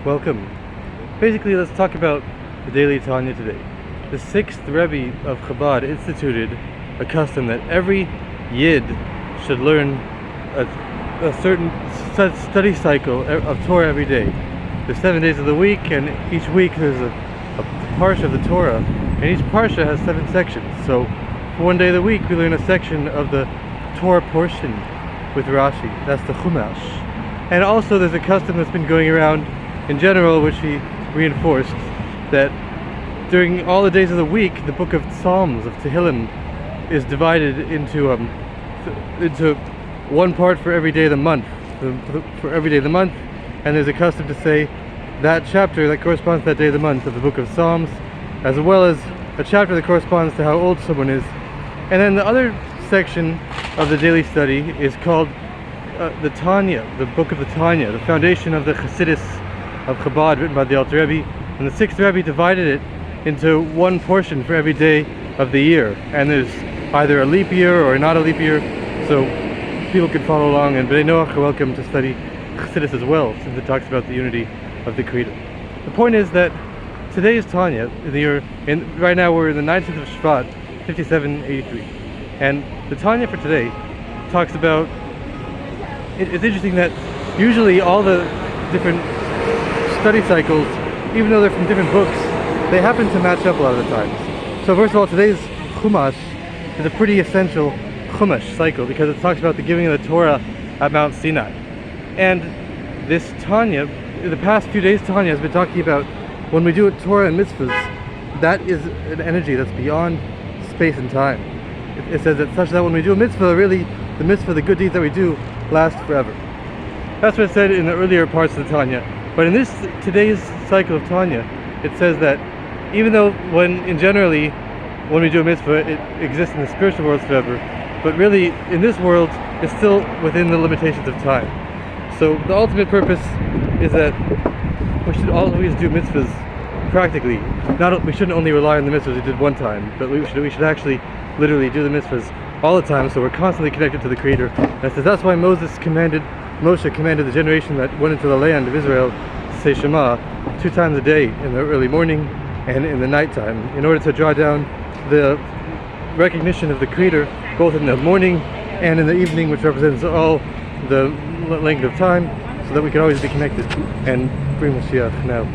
Welcome. Basically, let's talk about the daily Tanya today. The 6th Rebbe of Chabad instituted a custom that every Yid should learn a certain study cycle of Torah every day. There's 7 days of the week, and each week there's a parsha of the Torah, and each parsha has 7 sections. So for one day of the week we learn a section of the Torah portion with Rashi. That's the Chumash. And also there's a custom that's been going around in general, which he reinforced, that during all the days of the week the book of Psalms, of Tehillim, is divided into one part for every day of the month, and there's a custom to say that chapter that corresponds to that day of the month of the book of Psalms, as well as a chapter that corresponds to how old someone is. And then the other section of the daily study is called the Tanya, the book of the Tanya, the foundation of the Chassidus of Chabad, written by the Alter Rebbe. And the 6th Rebbe divided it into one portion for every day of the year, and there's either a leap year or not a leap year, so people can follow along. And B'nai Noach are welcome to study Chassidus as well, since it talks about the unity of the Creator. The point is that today is Tanya, right now we're in the 19th of Shevat, 5783, and the Tanya for today talks about, it's interesting that usually all the different study cycles, even though they're from different books, they happen to match up a lot of the times. So first of all, today's Chumash is a pretty essential Chumash cycle because it talks about the giving of the Torah at Mount Sinai. And this Tanya, the past few days Tanya has been talking about when we do a Torah and mitzvahs, that is an energy that's beyond space and time. It says that such that when we do a mitzvah, really the mitzvah, the good deeds that we do, last forever. That's what it said in the earlier parts of the Tanya. But in today's cycle of Tanya, it says that even though when we do a mitzvah, it exists in the spiritual world forever, but really in this world it's still within the limitations of time. So the ultimate purpose is that we should always do mitzvahs practically. We shouldn't only rely on the mitzvahs we did one time, but we should actually literally do the mitzvahs all the time, so we're constantly connected to the Creator. And it says that's why Moshe commanded the generation that went into the land of Israel to say Shema 2 times a day, in the early morning and in the nighttime, in order to draw down the recognition of the Creator both in the morning and in the evening, which represents all the length of time, so that we can always be connected and bring Mashiach now.